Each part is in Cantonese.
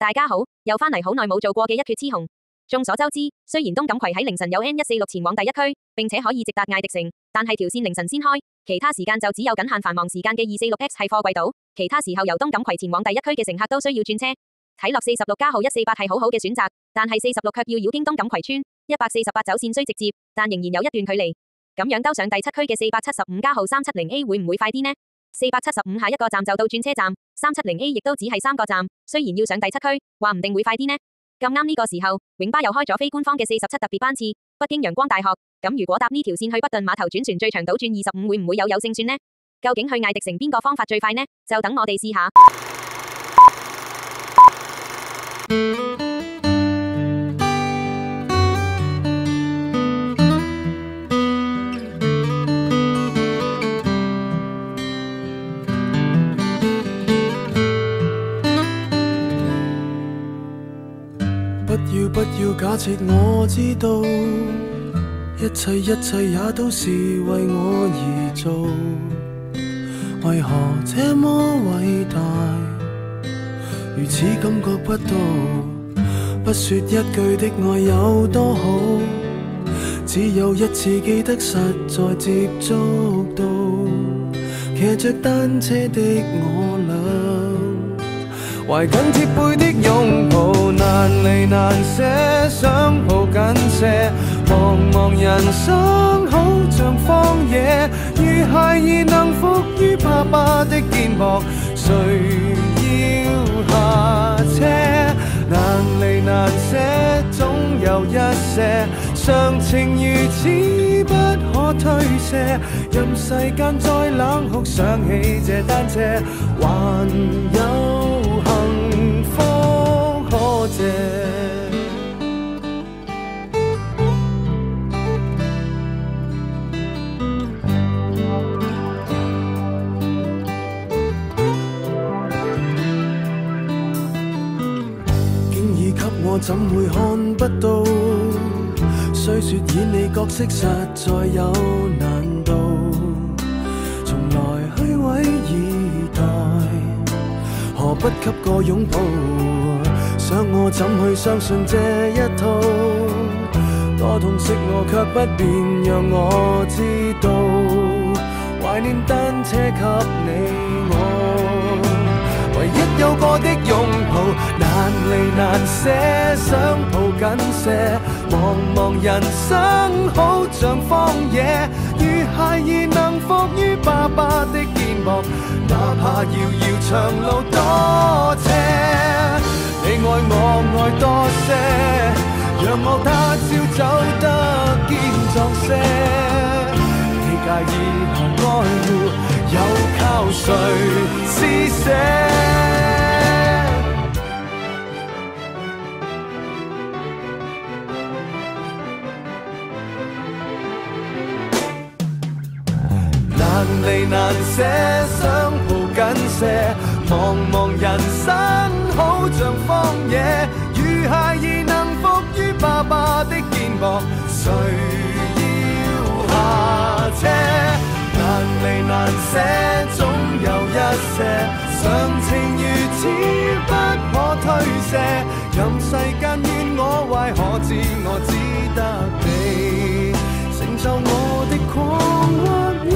大家好，又返嚟好耐冇做過嘅一決雌雄。眾所周知，雖然東錦葵喺凌晨有 N146 前往第一區，並且可以直達艾迪城，但係條線凌晨先開，其他時間就只有僅限繁忙時間嘅 246X 係貨櫃島，其他時候由東錦葵前往第一區嘅乘客都需要轉車。睇落46加號148係好好嘅選擇，但係46卻要繞經東錦葵村，148走線雖直接，但仍然有一段距離。咁樣兜上第七區嘅475加號 370A 會唔會快啲呢？475下一個站就到轉車站，370A 亦都只係3個站，雖然要上第七區，話唔定會快啲呢。咁啱呢個時候，永巴又開咗非官方嘅47特別班次，北京陽光大學。咁如果搭呢條線去北頓碼頭轉船最長島轉25會唔會有勝算呢？究竟去艾迪城邊個方法最快呢？就等我哋試下。不要假設我知道，一切也都是為我而做。為何這麼偉大，如此感覺不到？不說一句的愛有多好，只有一次記得實在接觸到。騎着單車的我倆，懷緊貼背的擁抱，難離難捨，想抱緊些。茫茫人生好像荒野，如孩兒能伏於爸爸的肩膊，誰要下車？難離難捨，總有一些常情如此不可推卸。任世間再冷酷，想起這單車，還有幸福可借。我怎會看不到？雖說演你角色實在有難度，從來虛偽以待，何不給個擁抱？想我怎去相信這一套？多痛惜我卻不便讓我知道，懷念單車給你我。唯一有過的擁抱，難離難捨，想抱緊些。茫茫人生好像荒野，如孩兒能伏於爸爸的肩膊，哪怕遙遙長路多斜。你愛我愛多些，讓我他朝走得堅壯些。你介意何愛護？又靠誰施捨？難離難捨，想抱緊些。茫茫人生好像荒野，如孩兒能伏於爸爸的肩膊，誰要下車？難離難捨，總有一些常情如此不可推卸。任世間怨我壞，可知我只得你成就我的狂或野。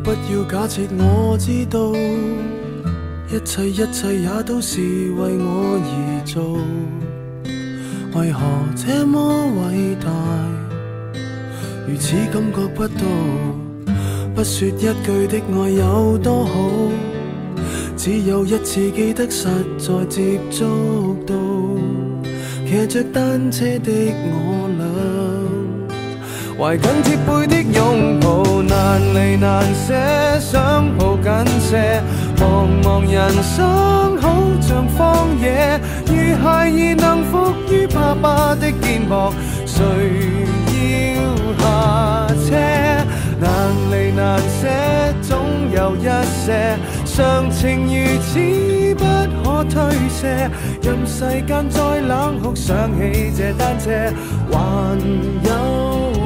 不要假設我知道，一切也都是為我而做。為何這麼偉大，如此感覺不到？不說一句的愛有多好，只有一次記得實在接觸到。騎着單車的我倆，懷緊貼背的擁抱。難離難捨，想抱緊些。茫茫人生好像荒野，如孩兒能伏於爸爸的肩膊，誰要下車？難離難捨，總有一些常情如此不可推卸。任世間再冷酷，想起這單車，還有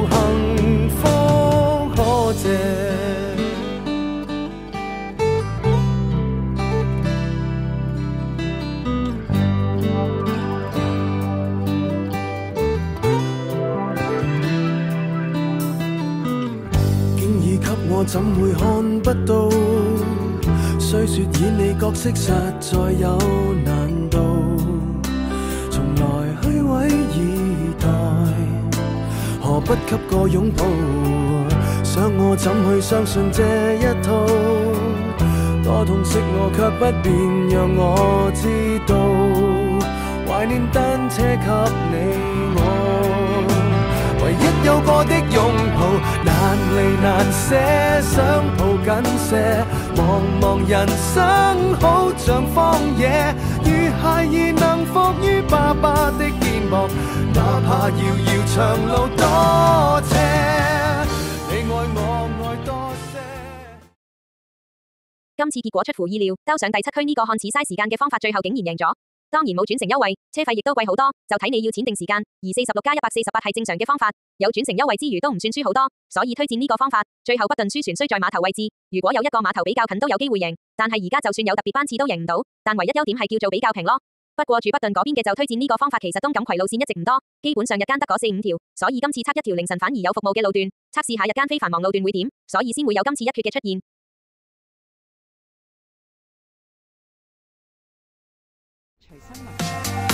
幸福可借。我怎會看不到？雖說演你角色實在有難度，從來虛偽以待，何不給個擁抱？想我怎去相信這一套？多痛惜我卻不便讓我知道，懷念單車給你我，唯一有過的擁抱，難離難捨，想抱緊些。茫茫人生好像荒野，如孩兒能伏於爸爸的肩膊，哪怕遙遙長路多斜，你愛我愛多些。今次結果出乎意料，兜上第7區呢個看似嘥時間嘅方法，最後竟然贏咗。當然冇轉乘優惠，車費亦都貴好多，就睇你要錢定時間。而46+148係正常嘅方法，有轉乘優惠之餘都唔算輸好多，所以推薦呢個方法。最後不頓輸船需在碼頭位置，如果有一個碼頭比較近都有機會贏，但係而家就算有特別班次都贏唔到。但唯一優點係叫做比較平咯。不過住不頓嗰邊嘅就推薦呢個方法，其實東錦葵路線一直唔多，基本上日間得嗰4-5條，所以今次測一條凌晨反而有服務嘅路段，測試下日間非繁忙路段會點，所以先會有今次一缺嘅出現。隨身聞